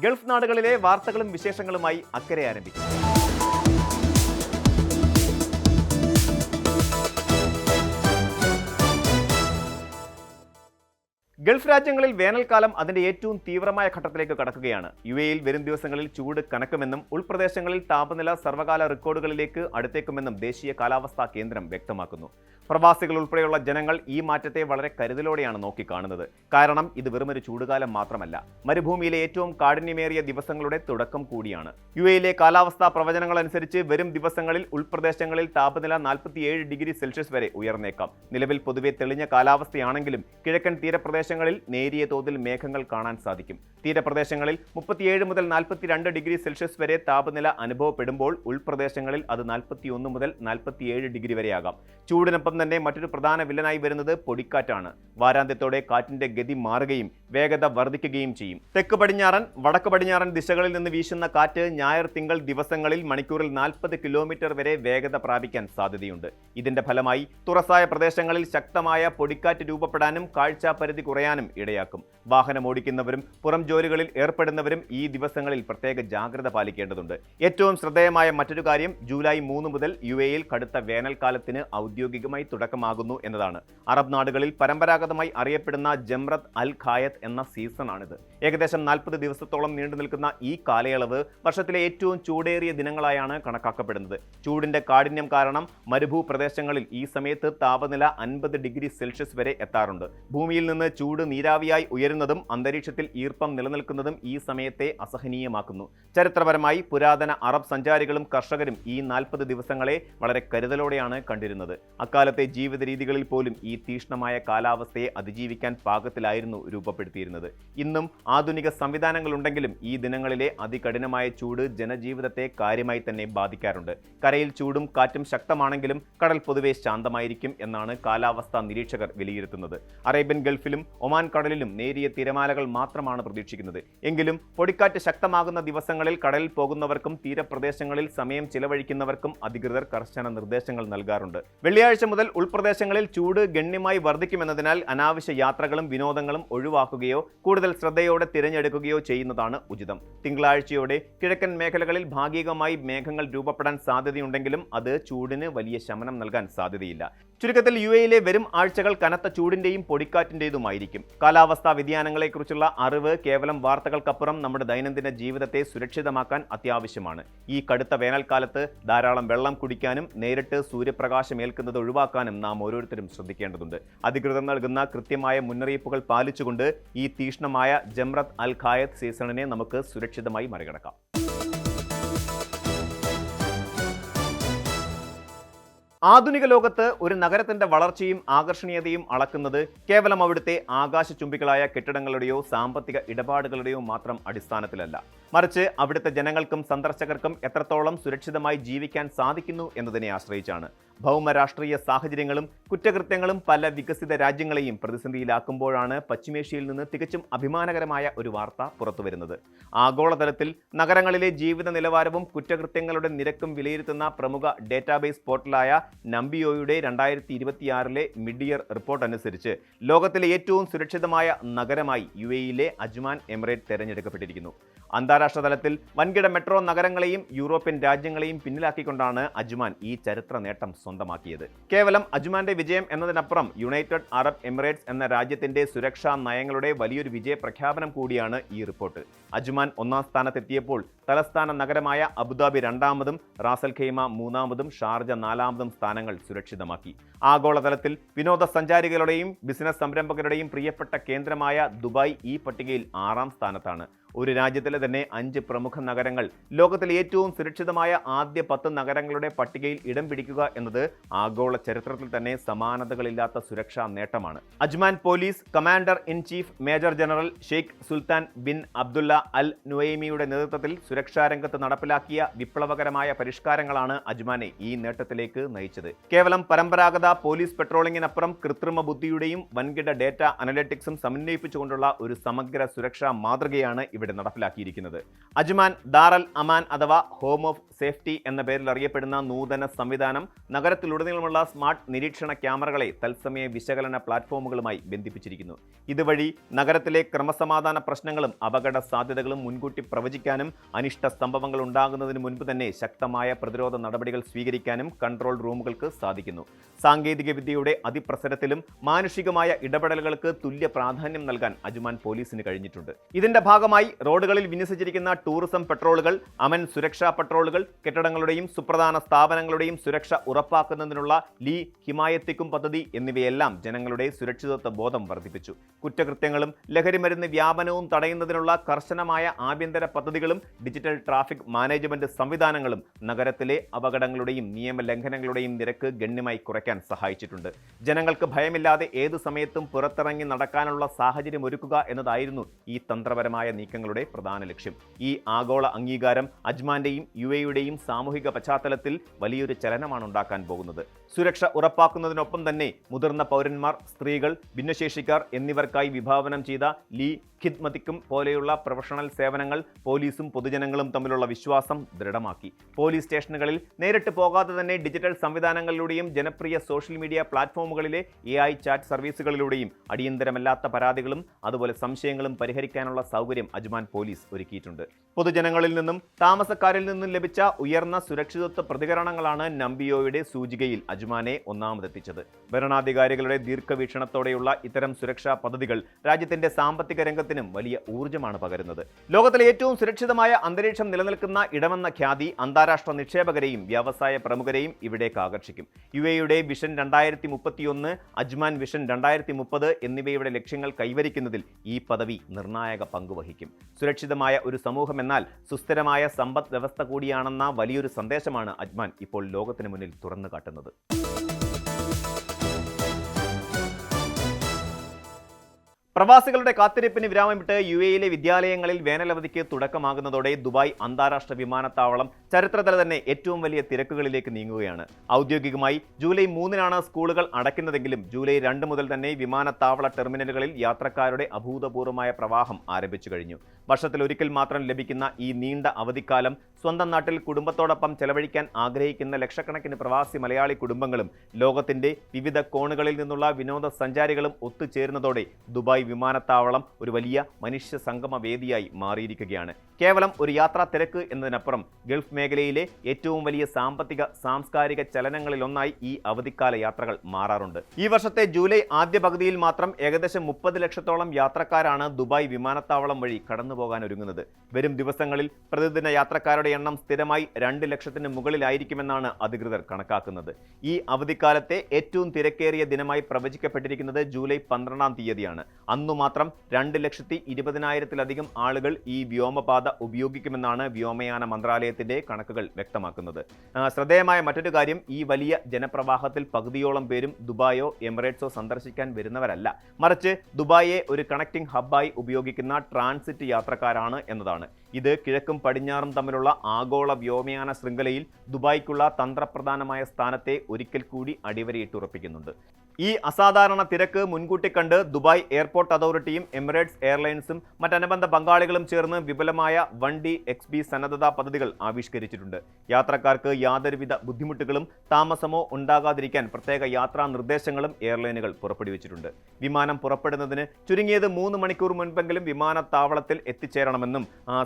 Gulf നാടുകളിലെ വാർത്തകളും വിശേഷങ്ങളുമായി അക്കരെ ആരംഭിക്കും. ഗൾഫ് രാജ്യങ്ങളിൽ വേനൽക്കാലം അതിന്റെ ഏറ്റവും തീവ്രമായ ഘട്ടത്തിലേക്ക് കടക്കുകയാണ്. യുഎഇയിൽ വരും ദിവസങ്ങളിൽ ചൂട് കനക്കുമെന്നും ഉൾപ്രദേശങ്ങളിൽ താപനില സർവ്വകാല റെക്കോർഡുകളിലേക്ക് അടുത്തേക്കുമെന്നും ദേശീയ കാലാവസ്ഥാ കേന്ദ്രം വ്യക്തമാക്കുന്നു. പ്രവാസികൾ ഉൾപ്പെടെയുള്ള ജനങ്ങൾ ഈ മാറ്റത്തെ വളരെ കരുതലോടെയാണ് നോക്കിക്കാണുന്നത്. കാരണം ഇത് വെറുമൊരു ചൂടുകാലം മാത്രമല്ല, മരുഭൂമിയിലെ ഏറ്റവും കാഠിന്യമേറിയ ദിവസങ്ങളുടെ തുടക്കം കൂടിയാണ്. യുഎഇയിലെ കാലാവസ്ഥാ പ്രവചനങ്ങൾ അനുസരിച്ച് വരും ദിവസങ്ങളിൽ ഉൾപ്രദേശങ്ങളിൽ താപനില 47 ഡിഗ്രി സെൽഷ്യസ് വരെ ഉയർന്നേക്കാം. നിലവിൽ പൊതുവെ തെളിഞ്ഞ കാലാവസ്ഥയാണെങ്കിലും കിഴക്കൻ തീരപ്രദേശങ്ങളിൽ നേരിയ തോതിൽ മേഘങ്ങൾ കാണാൻ സാധിക്കും. തീരപ്രദേശങ്ങളിൽ 37 മുതൽ 42 ഡിഗ്രി സെൽഷ്യസ് വരെ താപനില അനുഭവപ്പെടുമ്പോൾ ഉൾപ്രദേശങ്ങളിൽ അത് 41 മുതൽ 47 ഡിഗ്രി വരെയാകാം. ചൂടിനൊപ്പം തന്നെ മറ്റൊരു പ്രധാന വില്ലനായി വരുന്നത് പൊടിക്കാറ്റാണ്. വാരാന്ത്യത്തോടെ കാറ്റിന്റെ ഗതി മാറുകയും വേഗത വർദ്ധിക്കുകയും ചെയ്യും. തെക്ക് പടിഞ്ഞാറൻ, വടക്ക് പടിഞ്ഞാറൻ ദിശകളിൽ നിന്ന് വീശുന്ന കാറ്റ് ഞായർ തിങ്കൾ ദിവസങ്ങളിൽ മണിക്കൂറിൽ 40 കിലോമീറ്റർ വരെ വേഗത പ്രാപിക്കാൻ സാധ്യതയുണ്ട്. ഇതിന്റെ ഫലമായി തുറസായ പ്രദേശങ്ങളിൽ ശക്തമായ പൊടിക്കാറ്റ് രൂപപ്പെടാനും കാഴ്ചാപരിധി കുറയാനും ഇടയാക്കും. വാഹനം ഓടിക്കുന്നവരും പുറം ജോലികളിൽ ഏർപ്പെടുന്നവരും ഈ ദിവസങ്ങളിൽ പ്രത്യേക ജാഗ്രത പാലിക്കേണ്ടതുണ്ട്. ഏറ്റവും ശ്രദ്ധേയമായ മറ്റൊരു കാര്യം ജൂലൈ 3 മുതൽ യുഎഇയിൽ കടുത്ത വേനൽക്കാലത്തിന് ഔദ്യോഗികമായി തുടക്കമാകുന്നു എന്നതാണ്. അറബ് നാടുകളിൽ പരമ്പരാഗതമായി അറിയപ്പെടുന്ന ജംറത്ത് അൽ ഖായത്ത് എന്ന സീസണാണിത്. ഏകദേശം 40 ദിവസത്തോളം നീണ്ടു നിൽക്കുന്ന ഈ കാലയളവ് വർഷത്തിലെ ഏറ്റവും ചൂടേറിയ ദിനങ്ങളായാണ് കണക്കാക്കപ്പെടുന്നത്. ചൂടിന്റെ കാഠിന്യം കാരണം മരുഭൂപ്രദേശങ്ങളിൽ ഈ സമയത്ത് താപനില 50 ഡിഗ്രി സെൽഷ്യസ് വരെ എത്താറുണ്ട്. ഭൂമിയിൽ നിന്ന് ചൂട് നീരാവിയായി ഉയരുന്നതും അന്തരീക്ഷത്തിൽ ഈർപ്പം നിലനിൽക്കുന്നതും ഈ സമയത്തെ അസഹനീയമാക്കുന്നു. ചരിത്രപരമായി പുരാതന അറബ് സഞ്ചാരികളും കർഷകരും ഈ 40 ദിവസങ്ങളെ വളരെ കരുതലോടെയാണ് കണ്ടിരുന്നത്. അക്കാലത്തെ ജീവിത രീതികളിൽ പോലും ഈ തീക്ഷ്ണമായ കാലാവസ്ഥയെ അതിജീവിക്കാൻ പാകത്തിലായിരുന്നു രൂപപ്പെടുത്തിയിരുന്നത്. ഇന്നും ആധുനിക സംവിധാനങ്ങളുണ്ടെങ്കിലും ഈ ദിനങ്ങളിലെ അതികഠിനമായ ചൂട് ജനജീവിതത്തെ കാര്യമായി തന്നെ ബാധിക്കാറുണ്ട്. കരയിൽ ചൂടും കാറ്റും ശക്തമാണെങ്കിലും കടൽ പൊതുവെ ശാന്തമായിരിക്കും എന്നാണ് കാലാവസ്ഥാ നിരീക്ഷകർ വിലയിരുത്തുന്നത്. അറേബ്യൻ ഗൾഫിലും ഒമാൻ കടലിലും നേരിയ തിരമാലകൾ മാത്രമാണ് പ്രതീക്ഷിക്കുന്നത്. എങ്കിലും പൊടിക്കാറ്റ് ശക്തമാകുന്ന ദിവസങ്ങളിൽ കടലിൽ പോകുന്നവർക്കും തീരപ്രദേശങ്ങളിൽ സമയം ചിലവഴിക്കുന്നവർക്കും അധികൃതർ കർശന നിർദ്ദേശങ്ങൾ നൽകാറുണ്ട്. വെള്ളിയാഴ്ച മുതൽ ഉൾപ്രദേശങ്ങളിൽ ചൂട് ഗണ്യമായി വർദ്ധിക്കുമെന്നതിനാൽ അനാവശ്യ യാത്രകളും വിനോദങ്ങളും ഒഴിവാക്കുകയോ കൂടുതൽ ശ്രദ്ധയോടെ തിരഞ്ഞെടുക്കുകയോ ചെയ്യുന്നതാണ് ഉചിതം. തിങ്കളാഴ്ചയോടെ കിഴക്കൻ മേഖലകളിൽ ഭാഗികമായി മേഘങ്ങൾ രൂപപ്പെടാൻ സാധ്യതയുണ്ടെങ്കിലും അത് ചൂടിന് വലിയ ശമനം നൽകാൻ സാധ്യതയില്ല. ചുരുക്കത്തിൽ യുഎഇയിലെ വരും ആഴ്ചകൾ കനത്ത ചൂടിന്റെയും പൊടിക്കാറ്റിന്റേതുമായിരിക്കും. കാലാവസ്ഥാ വ്യതിയാനങ്ങളെക്കുറിച്ചുള്ള അറിവ് കേവലം വാർത്തകൾക്കപ്പുറം നമ്മുടെ ദൈനംദിന ജീവിതത്തെ സുരക്ഷിതമാക്കാൻ അത്യാവശ്യമാണ്. ഈ കടുത്ത വേനൽക്കാലത്ത് ധാരാളം വെള്ളം കുടിക്കാനും നേരിട്ട് സൂര്യപ്രകാശം ഏൽക്കുന്നത് ഒഴിവാക്കാനും നാം ഓരോരുത്തരും ശ്രദ്ധിക്കേണ്ടതുണ്ട്. അധികൃതർ നൽകുന്ന കൃത്യമായ മുന്നറിയിപ്പുകൾ പാലിച്ചുകൊണ്ട് ഈ തീക്ഷ്ണമായ ജംറത്ത് അൽ ഖായത്ത് സീസണിനെ നമുക്ക് സുരക്ഷിതമായി മറികടക്കാം. ആധുനിക ലോകത്ത് ഒരു നഗരത്തിന്റെ വളർച്ചയും ആകർഷണീയതയും അളക്കുന്നത് കേവലം അവിടുത്തെ ആകാശചുംബികളായ കെട്ടിടങ്ങളുടെയോ സാമ്പത്തിക ഇടപാടുകളുടെയോ മാത്രം അടിസ്ഥാനത്തിലല്ല, മറിച്ച് അവിടുത്തെ ജനങ്ങൾക്കും സന്ദർശകർക്കും എത്രത്തോളം സുരക്ഷിതമായി ജീവിക്കാൻ സാധിക്കുന്നു എന്നതിനെ ആശ്രയിച്ചാണ്. ഭൗമ രാഷ്ട്രീയ സാഹചര്യങ്ങളും കുറ്റകൃത്യങ്ങളും പല വികസിത രാജ്യങ്ങളെയും പ്രതിസന്ധിയിലാക്കുമ്പോഴാണ് പശ്ചിമേഷ്യയിൽ നിന്ന് തികച്ചും അഭിമാനകരമായ ഒരു വാർത്ത പുറത്തുവരുന്നത്. ആഗോളതലത്തിൽ നഗരങ്ങളിലെ ജീവിത നിലവാരവും കുറ്റകൃത്യങ്ങളുടെ നിരക്കും വിലയിരുത്തുന്ന പ്രമുഖ ഡേറ്റാബേസ് പോർട്ടലായ നംബിയോയുടെ 2026 മിഡ് ഇയർ റിപ്പോർട്ട് അനുസരിച്ച് ലോകത്തിലെ ഏറ്റവും സുരക്ഷിതമായ നഗരമായി യുഎഇയിലെ അജ്മാൻ എമിറേറ്റ് തെരഞ്ഞെടുക്കപ്പെട്ടിരിക്കുന്നു. അന്താരാഷ്ട്ര തലത്തിൽ വൻകിട മെട്രോ നഗരങ്ങളെയും യൂറോപ്യൻ രാജ്യങ്ങളെയും പിന്നിലാക്കിക്കൊണ്ടാണ് അജ്മാൻ ഈ ചരിത്ര നേട്ടം സ്വന്തമാക്കിയത്. കേവലം അജ്മാന്റെ വിജയം എന്നതിനപ്പുറം യുണൈറ്റഡ് അറബ് എമിറേറ്റ്സ് എന്ന രാജ്യത്തിന്റെ സുരക്ഷാ നയങ്ങളുടെ വലിയൊരു വിജയ പ്രഖ്യാപനം കൂടിയാണ് ഈ റിപ്പോർട്ട്. അജ്മാൻ 1ാം സ്ഥാനത്തെത്തിയപ്പോൾ തലസ്ഥാന നഗരമായ അബുദാബി 2ാമതും റാസൽ ഖൈമ 3ാമതും ഷാർജ 4ാമതും സ്ഥാനങ്ങൾ സുരക്ഷിതമാക്കി. ആഗോളതലത്തിൽ വിനോദസഞ്ചാരികളുടെയും ബിസിനസ് സംരംഭകരുടെയും പ്രിയപ്പെട്ട കേന്ദ്രമായ ദുബായ് ഈ പട്ടികയിൽ 6ാം സ്ഥാനത്താണ്. ഒരു രാജ്യത്തിലെ തന്നെ 5 പ്രമുഖ നഗരങ്ങൾ ലോകത്തിലെ ഏറ്റവും സുരക്ഷിതമായ ആദ്യ 10 നഗരങ്ങളുടെ പട്ടികയിൽ ഇടം പിടിക്കുക എന്നത് ആഗോള ചരിത്രത്തിൽ തന്നെ സമാനതകളില്ലാത്ത സുരക്ഷാ നേട്ടമാണ്. Ajman police commander in chief major general Sheikh Sultan bin Abdullah Al നുവൈമിയുടെ നേതൃത്വത്തിൽ സുരക്ഷാ രംഗത്ത് നടപ്പിലാക്കിയ വിപ്ലവകരമായ പരിഷ്കാരങ്ങളാണ് അജ്മാനെ ഈ നേട്ടത്തിലേക്ക് നയിച്ചത്. കേവലം പരമ്പരാഗത പോലീസ് പെട്രോളിംഗിനപ്പുറം കൃത്രിമ ബുദ്ധിയുടെയും വൻകിട ഡേറ്റ അനലിറ്റിക്സും സമന്വയിപ്പിച്ചുകൊണ്ടുള്ള ഒരു സമഗ്ര സുരക്ഷാ മാതൃകയാണ് ഇവിടെ നടപ്പിലാക്കിയിരിക്കുന്നത്. അജ്മാൻ ദാറൽ അമാൻ അഥവാ ഹോം ഓഫ് സേഫ്റ്റി എന്ന പേരിൽ അറിയപ്പെടുന്ന നൂതന സംവിധാനം നഗരത്തിലുടനീളമുള്ള സ്മാർട്ട് നിരീക്ഷണ ക്യാമറകളെ തത്സമയ വിശകലന പ്ലാറ്റ്ഫോമുകളുമായി ബന്ധിപ്പിച്ചിരിക്കുന്നു. ഇതുവഴി നഗരത്തിലെ ക്രമസമാധാന പ്രശ്നങ്ങളും അപകട സാധ്യതകളും മുൻകൂട്ടി പ്രവചിക്കാനും അനിഷ്ട സംഭവങ്ങൾ ഉണ്ടാകുന്നതിന് മുൻപ് തന്നെ ശക്തമായ പ്രതിരോധ നടപടികൾ സ്വീകരിക്കാനും കൺട്രോൾ റൂമുകൾക്ക് സാധിക്കുന്നു. സാങ്കേതിക വിദ്യയുടെ അതിപ്രസരത്തിലും മാനുഷികമായ ഇടപെടലുകൾക്ക് തുല്യ പ്രാധാന്യം നൽകാൻ അജ്മാൻ പോലീസിന് കഴിഞ്ഞിട്ടുണ്ട്. ഇതിന്റെ ഭാഗമായി റോഡുകളിൽ വിന്യസിച്ചിരിക്കുന്ന ടൂറിസം പെട്രോളുകൾ, അമൻ സുരക്ഷാ പെട്രോളുകൾ, കെട്ടിടങ്ങളുടെയും സുപ്രധാന സ്ഥാപനങ്ങളുടെയും സുരക്ഷ ഉറപ്പാക്കുന്നതിനുള്ള ലീ ഹിമായത്തിക്കും പദ്ധതി എന്നിവയെല്ലാം ജനങ്ങളുടെ സുരക്ഷിതത്വ ബോധം വർദ്ധിപ്പിച്ചു. കുറ്റകൃത്യങ്ങളും ലഹരിമരുന്ന് വ്യാപനവും തടയുന്നതിനുള്ള കർശനമായ ആഭ്യന്തര പദ്ധതികളും ഡിജിറ്റൽ ട്രാഫിക് മാനേജ്മെന്റ് സംവിധാനങ്ങളും നഗരത്തിലെ അപകടങ്ങളുടെയും നിയമലംഘനങ്ങളുടെയും നിരക്ക് ഗണ്യമായി കുറയ്ക്കാൻ സഹായിച്ചിട്ടുണ്ട്. ജനങ്ങൾക്ക് ഭയമില്ലാതെ ഏതു സമയത്തും പുറത്തിറങ്ങി നടക്കാനുള്ള സാഹചര്യം ഒരുക്കുക എന്നതായിരുന്നു ഈ തന്ത്രപരമായ നീക്കങ്ങളുടെ പ്രധാന ലക്ഷ്യം. ഈ ആഗോള അംഗീകാരം അജ്മാന്റെയും യുഎഇയുടെയും സാമൂഹിക പശ്ചാത്തലത്തിൽ വലിയൊരു ചലനമാണ് ഉണ്ടാക്കാൻ പോകുന്നത്. സുരക്ഷ ഉറപ്പാക്കുന്നതിനൊപ്പം തന്നെ മുതിർന്ന പൗരന്മാർ, സ്ത്രീകൾ, ഭിന്നശേഷിക്കാർ എന്നിവർക്കായി വിഭാവനം ചെയ്ത ലീ ഖിദ്മതിക്കും പോലെയുള്ള പ്രൊഫഷണൽ സേവനങ്ങൾ പോലീസും പൊതുജനങ്ങളും തമ്മിലുള്ള വിശ്വാസം ദൃഢമാക്കി. പോലീസ് സ്റ്റേഷനുകളിൽ നേരിട്ട് പോകാതെ തന്നെ ഡിജിറ്റൽ സംവിധാനങ്ങളിലൂടെയും ജനപ്രിയ സോഷ്യൽ മീഡിയ പ്ലാറ്റ്ഫോമുകളിലെ AI ചാറ്റ് സർവീസുകളിലൂടെയും അടിയന്തരമല്ലാത്ത പരാതികളും അതുപോലെ സംശയങ്ങളും പരിഹരിക്കാനുള്ള സൗകര്യം അജ്മാൻ പോലീസ് ഒരുക്കിയിട്ടുണ്ട്. പൊതുജനങ്ങളിൽ നിന്നും താമസക്കാരിൽ നിന്നും ലഭിച്ച ഉയർന്ന സുരക്ഷിതത്വ പ്രതികരണങ്ങളാണ് നമ്പിയോയുടെ സൂചികയിൽ അജ്മാനെ ഒന്നാമതെത്തിച്ചത്. ഭരണാധികാരികളുടെ ദീർഘവീക്ഷണത്തോടെയുള്ള ഇത്തരം സുരക്ഷാ പദ്ധതികൾ രാജ്യത്തിന്റെ സാമ്പത്തിക രംഗത്തിനും വലിയ ഊർജ്ജമാണ് പകരുന്നത്. ലോകത്തിലെ ഏറ്റവും സുരക്ഷിതമായ അന്തരീക്ഷം നിലനിൽക്കുന്ന ഇടമെന്ന ഖ്യാതി അന്താരാഷ്ട്ര നിക്ഷേപകരെയും വ്യവസായ പ്രമുഖരെയും ഇവിടേക്ക് ആകർഷിക്കും. യുഎഇയുടെ വിഷൻ 2031, അജ്മാൻ വിഷൻ 2030 എന്നിവയുടെ ലക്ഷ്യങ്ങൾ കൈവരിക്കുന്നതിൽ ഈ പദവി നിർണായക പങ്കുവഹിക്കും. സുരക്ഷിതമായ ഒരു സമൂഹം എന്നാൽ സുസ്ഥിരമായ സമ്പദ് വ്യവസ്ഥ കൂടിയാണെന്ന വലിയൊരു സന്ദേശമാണ് അജ്മാൻ ഇപ്പോൾ ലോകത്തിന് മുന്നിൽ തുറന്നു കാട്ടുന്നത്. പ്രവാസികളുടെ കാത്തിരിപ്പിന് വിരാമമിട്ട് യുഎഇയിലെ വിദ്യാലയങ്ങളിൽ വേനലവധിക്ക് തുടക്കമാകുന്നതോടെ ദുബായ് അന്താരാഷ്ട്ര വിമാനത്താവളം ചരിത്രത്തിൽ തന്നെ ഏറ്റവും വലിയ തിരക്കുകളിലേക്ക് നീങ്ങുകയാണ്. ഔദ്യോഗികമായി ജൂലൈ 3-നാണ് സ്കൂളുകൾ അടയ്ക്കുന്നതെങ്കിലും ജൂലൈ 2 മുതൽ തന്നെ വിമാനത്താവള ടെർമിനലുകളിൽ യാത്രക്കാരുടെ അഭൂതപൂർവമായ പ്രവാഹം ആരംഭിച്ചു കഴിഞ്ഞു. വർഷത്തിലൊരിക്കൽ മാത്രം ലഭിക്കുന്ന ഈ നീണ്ട അവധിക്കാലം സ്വന്തം നാട്ടിൽ കുടുംബത്തോടൊപ്പം ചെലവഴിക്കാൻ ആഗ്രഹിക്കുന്ന ലക്ഷക്കണക്കിന് പ്രവാസി മലയാളി കുടുംബങ്ങളും ലോകത്തിന്റെ വിവിധ കോണുകളിൽ നിന്നുള്ള വിനോദസഞ്ചാരികളും ഒത്തുചേരുന്നതോടെ ദുബായ് വിമാനത്താവളം ഒരു വലിയ മനുഷ്യ സംഗമ വേദിയായി മാറിയിരിക്കുകയാണ്. കേവലം ഒരു യാത്രാ തിരക്ക് എന്നതിനപ്പുറം ഗൾഫ് മേഖലയിലെ ഏറ്റവും വലിയ സാമ്പത്തിക സാംസ്കാരിക ചലനങ്ങളിലൊന്നായി ഈ അവധിക്കാല യാത്രകൾ മാറാറുണ്ട്. ഈ വർഷത്തെ ജൂലൈ ആദ്യ പകുതിയിൽ മാത്രം ഏകദേശം 30 ലക്ഷത്തോളം യാത്രക്കാരാണ് ദുബായ് വിമാനത്താവളം വഴി കടന്നുപോകാൻ ഒരുങ്ങുന്നത്. വരും ദിവസങ്ങളിൽ പ്രതിദിന യാത്രക്കാരുടെ എണ്ണം സ്ഥിരമായി 2 ലക്ഷത്തിന് മുകളിലായിരിക്കുമെന്നാണ് അധികൃതർ കണക്കാക്കുന്നത്. ഈ അവധിക്കാലത്തെ ഏറ്റവും തിരക്കേറിയ ദിനമായി പ്രവചിക്കപ്പെട്ടിരിക്കുന്നത് ജൂലൈ 12-ാം തീയതിയാണ്. അന്നു മാത്രം 2,20,000-ലധികം ആളുകൾ ഈ വ്യോമപാത ഉപയോഗിക്കുമെന്നാണ് വ്യോമയാന മന്ത്രാലയത്തിന്റെ കണക്കുകൾ വ്യക്തമാക്കുന്നത്. ശ്രദ്ധേയമായ മറ്റൊരു കാര്യം, ഈ വലിയ ജനപ്രവാഹത്തിൽ പകുതിയോളം പേരും ദുബായോ എമിറേറ്റ്സോ സന്ദർശിക്കാൻ വരുന്നവരല്ല, മറിച്ച് ദുബായെ ഒരു കണക്റ്റിംഗ് ഹബ്ബായി ഉപയോഗിക്കുന്ന ട്രാൻസിറ്റ് യാത്രക്കാരാണ് എന്നതാണ്. ഇത് കിഴക്കും പടിഞ്ഞാറും തമ്മിലുള്ള ആഗോള വ്യോമയാന ശൃംഖലയിൽ ദുബായ്ക്കുള്ള തന്ത്രപ്രധാനമായ സ്ഥാനത്തെ ഒരിക്കൽ കൂടി അടിവരയിട്ടുറപ്പിക്കുന്നുണ്ട്. ഈ അസാധാരണ തിരക്ക് മുൻകൂട്ടി കണ്ട് ദുബായ് എയർപോർട്ട് അതോറിറ്റിയും എമിറേറ്റ്സ് എയർലൈൻസും മറ്റനുബന്ധ പങ്കാളികളും ചേർന്ന് വിപുലമായ 1D XB സന്നദ്ധതാ പദ്ധതികൾ ആവിഷ്കരിച്ചിട്ടുണ്ട്. യാത്രക്കാർക്ക് യാതൊരുവിധ ബുദ്ധിമുട്ടുകളും താമസമോ ഉണ്ടാകാതിരിക്കാൻ പ്രത്യേക യാത്രാ നിർദ്ദേശങ്ങളും എയർലൈനുകൾ പുറപ്പെടുവിച്ചിട്ടുണ്ട്. വിമാനം പുറപ്പെടുന്നതിന് ചുരുങ്ങിയത് 3 മണിക്കൂർ മുൻപെങ്കിലും വിമാനത്താവളത്തിൽ എത്തിച്ചേരണമെന്നും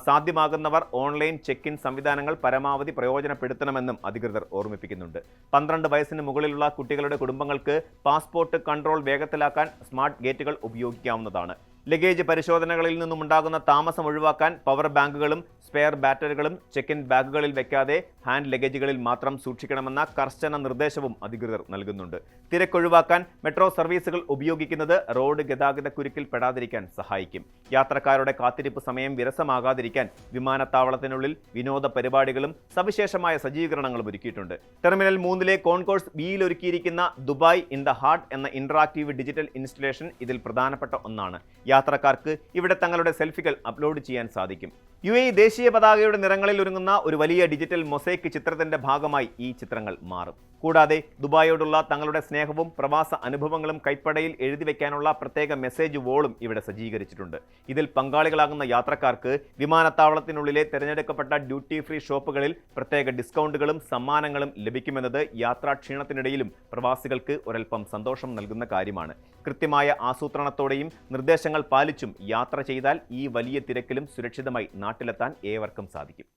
സാധ്യമാകുന്നവർ ഓൺലൈൻ ചെക്ക് ഇൻ സംവിധാനങ്ങൾ പരമാവധി പ്രയോജനപ്പെടുത്തണമെന്നും അധികൃതർ ഓർമ്മിപ്പിക്കുന്നുണ്ട്. 12 വയസ്സിന് മുകളിലുള്ള കുട്ടികളുടെ കുടുംബങ്ങൾക്ക് പാസ്പോർട്ട് കൺട്രോൾ വേഗത്തിലാക്കാൻ സ്മാർട്ട് ഗേറ്റുകൾ ഉപയോഗിക്കാവുന്നതാണ്. ലഗേജ് പരിശോധനകളിൽ നിന്നുമുണ്ടാകുന്ന താമസം ഒഴിവാക്കാൻ പവർ ബാങ്കുകളും സ്പെയർ ബാറ്ററികളും ചെക്ക് ഇൻ ബാഗുകളിൽ വെക്കാതെ ഹാൻഡ് ലഗേജുകളിൽ മാത്രം സൂക്ഷിക്കണമെന്ന കർശന നിർദ്ദേശവും അധികൃതർ നൽകുന്നുണ്ട്. തിരക്കൊഴിവാക്കാൻ മെട്രോ സർവീസുകൾ ഉപയോഗിക്കുന്നത് റോഡ് ഗതാഗത കുരുക്കിൽ പെടാതിരിക്കാൻ സഹായിക്കും. യാത്രക്കാരുടെ കാത്തിരിപ്പ് സമയം വിരസമാകാതിരിക്കാൻ വിമാനത്താവളത്തിനുള്ളിൽ വിനോദ പരിപാടികളും സവിശേഷമായ സജ്ജീകരണങ്ങളും ഒരുക്കിയിട്ടുണ്ട്. ടെർമിനൽ 3-ലെ കോൺകോഴ്സ് ബിയിൽ ഒരുക്കിയിരിക്കുന്ന ദുബായ് ഇൻ ദ ഹാർട്ട് എന്ന ഇന്ററാക്റ്റീവ് ഡിജിറ്റൽ ഇൻസ്റ്റലേഷൻ ഇതിൽ പ്രധാനപ്പെട്ട ഒന്നാണ്. യാത്രക്കാർക്ക് ഇവിടെ തങ്ങളുടെ സെൽഫികൾ അപ്ലോഡ് ചെയ്യാൻ സാധിക്കും. UAE ദേശീയ പതാകയുടെ നിറങ്ങളിൽ ഒരുങ്ങുന്ന ഒരു വലിയ ഡിജിറ്റൽ മൊസൈക്ക് ചിത്രത്തിന്റെ ഭാഗമായി ഈ ചിത്രങ്ങൾ മാറും. കൂടാതെ ദുബായോടുള്ള തങ്ങളുടെ സ്നേഹവും പ്രവാസ അനുഭവങ്ങളും കൈപ്പടയിൽ എഴുതി വെക്കാനുള്ള പ്രത്യേക മെസ്സേജ് വോളും ഇവിടെ സജ്ജീകരിച്ചിട്ടുണ്ട്. ഇതിൽ പങ്കാളികളാകുന്ന യാത്രക്കാർക്ക് വിമാനത്താവളത്തിനുള്ളിലെ തിരഞ്ഞെടുക്കപ്പെട്ട ഡ്യൂട്ടി ഫ്രീ ഷോപ്പുകളിൽ പ്രത്യേക ഡിസ്കൗണ്ടുകളും സമ്മാനങ്ങളും ലഭിക്കുമെന്നത് യാത്രാ ക്ഷീണത്തിനിടയിലും പ്രവാസികൾക്ക് ഒരൽപ്പം സന്തോഷം നൽകുന്ന കാര്യമാണ്. കൃത്യമായ ആസൂത്രണത്തോടെയും നിർദ്ദേശങ്ങൾ പാലിച്ചും യാത്ര ചെയ്താൽ ഈ വലിയ തിരക്കിലും സുരക്ഷിതമായി നാട്ടിലെത്താൻ ഏവർക്കും സാധിക്കും.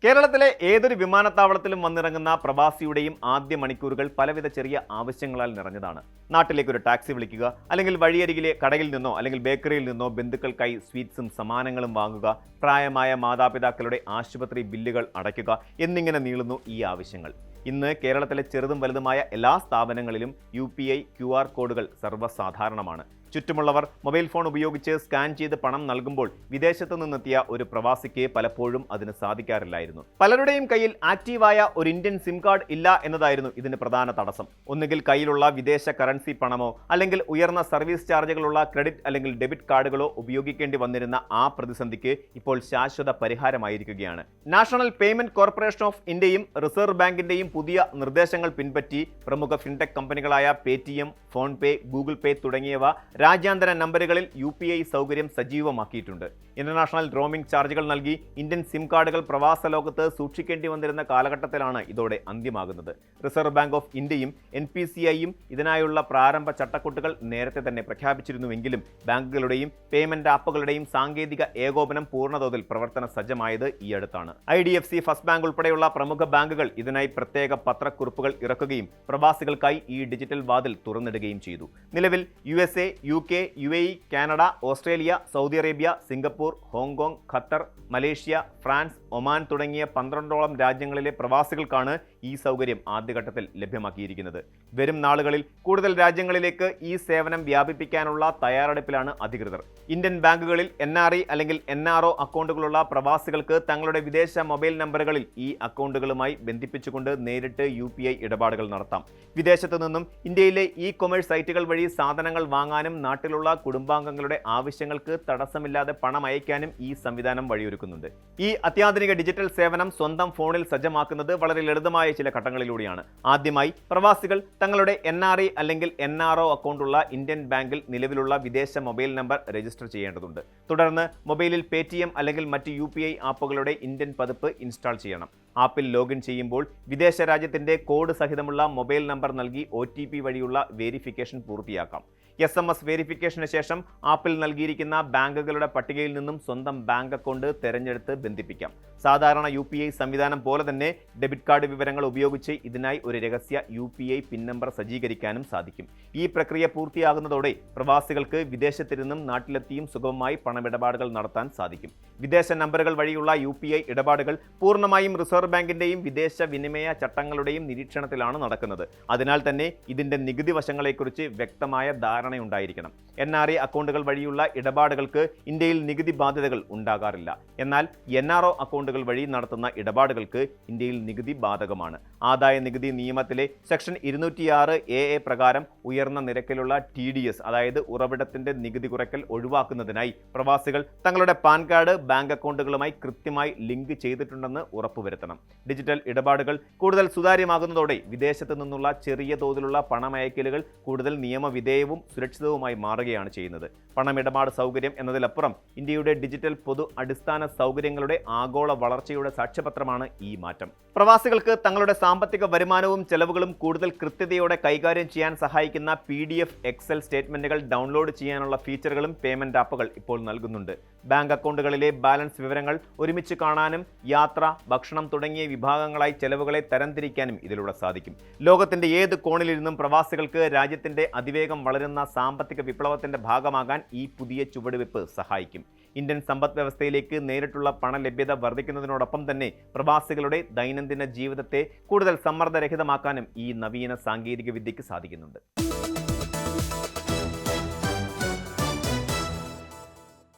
കേരളത്തിലെ ഏതൊരു വിമാനത്താവളത്തിലും വന്നിറങ്ങുന്ന പ്രവാസിയുടെയും ആദ്യ മണിക്കൂറുകൾ പലവിധ ചെറിയ ആവശ്യങ്ങളാൽ നിറഞ്ഞതാണ്. നാട്ടിലേക്ക് ഒരു ടാക്സി വിളിക്കുക, അല്ലെങ്കിൽ വഴിയരികിലെ കടയിൽ നിന്നോ അല്ലെങ്കിൽ ബേക്കറിയിൽ നിന്നോ ബന്ധുക്കൾക്കായി സ്വീറ്റ്സും സമ്മാനങ്ങളും വാങ്ങുക, പ്രായമായ മാതാപിതാക്കളുടെ ആശുപത്രി ബില്ലുകൾ അടയ്ക്കുക എന്നിങ്ങനെ നീളുന്നു ഈ ആവശ്യങ്ങൾ. ഇന്ന് കേരളത്തിലെ ചെറുതും വലുതുമായ എല്ലാ സ്ഥാപനങ്ങളിലും UPI QR കോഡുകൾ സർവ്വസാധാരണമാണ്. ചുറ്റുമുള്ളവർ മൊബൈൽ ഫോൺ ഉപയോഗിച്ച് സ്കാൻ ചെയ്ത് പണം നൽകുമ്പോൾ വിദേശത്തു നിന്നെത്തിയ ഒരു പ്രവാസിക്ക് പലപ്പോഴും അതിന് സാധിക്കാറില്ലായിരുന്നു. പലരുടെയും കയ്യിൽ ആക്റ്റീവായ ഒരു ഇന്ത്യൻ സിം കാർഡ് ഇല്ല എന്നതായിരുന്നു ഇതിന് പ്രധാന തടസ്സം. ഒന്നുകിൽ കയ്യിലുള്ള വിദേശ കറൻസി പണമോ അല്ലെങ്കിൽ ഉയർന്ന സർവീസ് ചാർജുകളുള്ള ക്രെഡിറ്റ് അല്ലെങ്കിൽ ഡെബിറ്റ് കാർഡുകളോ ഉപയോഗിക്കേണ്ടി വന്നിരുന്ന ആ പ്രതിസന്ധിക്ക് ഇപ്പോൾ ശാശ്വത പരിഹാരമായിരിക്കുകയാണ്. നാഷണൽ പേയ്മെന്റ് കോർപ്പറേഷൻ ഓഫ് ഇന്ത്യയും റിസർവ് ബാങ്കിന്റെയും പുതിയ നിർദ്ദേശങ്ങൾ പിൻപറ്റി പ്രമുഖ ഫിൻടെക് കമ്പനികളായ പേടിഎം, ഫോൺപേ, ഗൂഗിൾ പേ തുടങ്ങിയവ രാജ്യാന്തര നമ്പറുകളിൽ UPI സൗകര്യം സജീവമാക്കിയിട്ടുണ്ട്. ഇന്റർനാഷണൽ റോമിംഗ് ചാർജുകൾ നൽകി ഇന്ത്യൻ സിം കാർഡുകൾ പ്രവാസ ലോകത്ത് സൂക്ഷിക്കേണ്ടി വന്നിരുന്ന കാലഘട്ടത്തിലാണ് ഇതോടെ അന്ത്യമാകുന്നത്. റിസർവ് ബാങ്ക് ഓഫ് ഇന്ത്യയും NPCIയും ഇതിനായുള്ള പ്രാരംഭ ചട്ടക്കൂട്ടുകൾ നേരത്തെ തന്നെ പ്രഖ്യാപിച്ചിരുന്നുവെങ്കിലും ബാങ്കുകളുടെയും പേയ്മെന്റ് ആപ്പുകളുടെയും സാങ്കേതിക ഏകോപനം പൂർണ്ണതോതിൽ പ്രവർത്തന സജ്ജമായത് ഈ അടുത്താണ്. IDFC, ഫസ്റ്റ് ബാങ്ക് ഉൾപ്പെടെയുള്ള പ്രമുഖ ബാങ്കുകൾ ഇതിനായി പ്രത്യേക പത്രക്കുറിപ്പുകൾ ഇറക്കുകയും പ്രവാസികൾക്കായി ഈ ഡിജിറ്റൽ വാതിൽ തുറന്നിടുകയും ചെയ്തു. നിലവിൽ USA, UK, UAE, Canada, Australia, Saudi Arabia, Singapore, Hong Kong, Qatar, Malaysia, France, Oman തുടങ്ങിയ 12ഓളം രാജ്യങ്ങളിലെ പ്രവാസികൾക്കാണ് ഈ സൗകര്യം ആദ്യഘട്ടത്തിൽ ലഭ്യമാക്കിയിരിക്കുന്നത്. വരും നാളുകളിൽ കൂടുതൽ രാജ്യങ്ങളിലേക്ക് ഈ സേവനം വ്യാപിപ്പിക്കാനുള്ള തയ്യാറെടുപ്പിലാണ് അധികൃതർ. ഇന്ത്യൻ ബാങ്കുകളിൽ NRI അല്ലെങ്കിൽ NRO അക്കൗണ്ടുകളുള്ള പ്രവാസികൾക്ക് തങ്ങളുടെ വിദേശ മൊബൈൽ നമ്പറുകളിൽ ഈ അക്കൗണ്ടുകളുമായി ബന്ധിപ്പിച്ചുകൊണ്ട് നേരിട്ട് UPI ഇടപാടുകൾ നടത്താം. വിദേശത്തു നിന്നും ഇന്ത്യയിലെ കൊമേഴ്സ് സൈറ്റുകൾ വഴി സാധനങ്ങൾ വാങ്ങാനും നാട്ടിലുള്ള കുടുംബാംഗങ്ങളുടെ ആവശ്യങ്ങൾക്ക് തടസ്സമില്ലാതെ പണം അയക്കാനും ഈ സംവിധാനം വഴിയൊരുക്കുന്നുണ്ട്. ഈ അത്യാധുനിക ഡിജിറ്റൽ സേവനം സ്വന്തം ഫോണിൽ സജ്ജമാക്കുന്നത് വളരെ ലളിതമായ ചില ഘട്ടങ്ങളിലൂടെയാണ്. ആദ്യമായി പ്രവാസികൾ തങ്ങളുടെ NRI അല്ലെങ്കിൽ NRO അക്കൗണ്ടുള്ള ഇന്ത്യൻ ബാങ്കിൽ നിലവിലുള്ള വിദേശ മൊബൈൽ നമ്പർ രജിസ്റ്റർ ചെയ്യേണ്ടതുണ്ട്. തുടർന്ന് മൊബൈലിൽ പേടിഎം അല്ലെങ്കിൽ മറ്റ് UPI ആപ്പുകളുടെ ഇന്ത്യൻ പതിപ്പ് ഇൻസ്റ്റാൾ ചെയ്യണം. ആപ്പിൽ ലോഗിൻ ചെയ്യുമ്പോൾ വിദേശ രാജ്യത്തിന്റെ കോഡ് സഹിതമുള്ള മൊബൈൽ നമ്പർ നൽകി OTP വഴിയുള്ള വേരിഫിക്കേഷൻ പൂർത്തിയാക്കാം. SMS വെരിഫിക്കേഷന് ശേഷം ആപ്പിൽ നൽകിയിരിക്കുന്ന ബാങ്കുകളുടെ പട്ടികയിൽ നിന്നും സ്വന്തം ബാങ്ക് അക്കൗണ്ട് തിരഞ്ഞെടുത്ത് ബന്ധിപ്പിക്കാം. സാധാരണ UPI സംവിധാനം പോലെ തന്നെ ഡെബിറ്റ് കാർഡ് വിവരങ്ങൾ ഉപയോഗിച്ച് ഇതിനായി ഒരു രഹസ്യ UPI പിൻ നമ്പർ സജ്ജീകരിക്കാനും സാധിക്കും. ഈ പ്രക്രിയ പൂർത്തിയാകുന്നതോടെ പ്രവാസികൾക്ക് വിദേശത്തിരുന്നും നാട്ടിലെത്തിയും സുഗമമായി പണമിടപാടുകൾ നടത്താൻ സാധിക്കും. വിദേശ നമ്പറുകൾ വഴിയുള്ള UPI ഇടപാടുകൾ പൂർണ്ണമായും റിസർവ് ബാങ്കിന്റെയും വിദേശ വിനിമയ ചട്ടങ്ങളുടെയും നിരീക്ഷണത്തിലാണ് നടക്കുന്നത്. അതിനാൽ തന്നെ ഇതിന്റെ നികുതി വശങ്ങളെക്കുറിച്ച് വ്യക്തമായ ധാരണയുണ്ടായിരിക്കണം. NRI അക്കൗണ്ടുകൾ വഴിയുള്ള ഇടപാടുകൾക്ക് ഇന്ത്യയിൽ നികുതി ബാധ്യതകൾ ഉണ്ടാകാറില്ല. എന്നാൽ NRO അക്കൗണ്ടുകൾ വഴി നടത്തുന്ന ഇടപാടുകൾക്ക് ഇന്ത്യയിൽ നികുതി ബാധകമാണ്. ആദായ നികുതി നിയമത്തിലെ സെക്ഷൻ 206AA പ്രകാരം ഉയർന്ന നിരക്കിലുള്ള TDS, അതായത് ഉറവിടത്തിന്റെ നികുതി കുറയ്ക്കൽ ഒഴിവാക്കുന്നതിനായി പ്രവാസികൾ തങ്ങളുടെ പാൻ കാർഡ് ബാങ്ക് അക്കൗണ്ടുകളുമായി കൃത്യമായി ലിങ്ക് ചെയ്തിട്ടുണ്ടെന്ന് ഉറപ്പുവരുത്തണം. ഡിജിറ്റൽ ഇടപാടുകൾ കൂടുതൽ സുതാര്യമാകുന്നതോടെ വിദേശത്ത് നിന്നുള്ള ചെറിയ തോതിലുള്ള പണമയക്കലുകൾ കൂടുതൽ നിയമവിധേയവും സുരക്ഷിതവുമായി മാറുകയാണ് ചെയ്യുന്നത്. പണമിടപാട് സൗകര്യം എന്നതിലപ്പുറം ഇന്ത്യയുടെ ഡിജിറ്റൽ പൊതു അടിസ്ഥാന സൗകര്യങ്ങളുടെ ആഗോള വളർച്ചയുടെ സാക്ഷ്യപത്രമാണ് ഈ മാറ്റം. പ്രവാസികൾക്ക് തങ്ങളുടെ സാമ്പത്തിക വരുമാനവും ചെലവുകളും കൂടുതൽ കൃത്യതയോടെ കൈകാര്യം ചെയ്യാൻ സഹായിക്കുന്ന PDF, Excel സ്റ്റേറ്റ്മെന്റുകൾ ഡൗൺലോഡ് ചെയ്യാനുള്ള ഫീച്ചറുകളും പേയ്മെന്റ് ആപ്പുകൾ ഇപ്പോൾ നൽകുന്നുണ്ട്. ബാങ്ക് അക്കൗണ്ടുകളിലെ ബാലൻസ് വിവരങ്ങൾ ഒരുമിച്ച് കാണാനും യാത്ര, ഭക്ഷണം തുടങ്ങിയ വിഭാഗങ്ങളായി ചെലവുകളെ തരംതിരിക്കാനും ഇതിലൂടെ സാധിക്കും. ലോകത്തിന്റെ ഏത് കോണിലിരുന്നും പ്രവാസികൾക്ക് രാജ്യത്തിന്റെ അതിവേഗം വളരുന്ന സാമ്പത്തിക വിപ്ലവത്തിന്റെ ഭാഗമാകാൻ ഈ പുതിയ ചുവടുവെപ്പ് സഹായിക്കും. ഇന്ത്യൻ സമ്പദ് വ്യവസ്ഥയിലേക്ക് നേരിട്ടുള്ള പണലഭ്യത വർദ്ധിക്കുന്നതിനോടൊപ്പം തന്നെ പ്രവാസികളുടെ ദൈനംദിന ജീവിതത്തെ കൂടുതൽ സമ്മർദ്ദരഹിതമാക്കാനും ഈ നവീന സാങ്കേതിക വിദ്യയ്ക്ക് സാധിക്കുന്നുണ്ട്.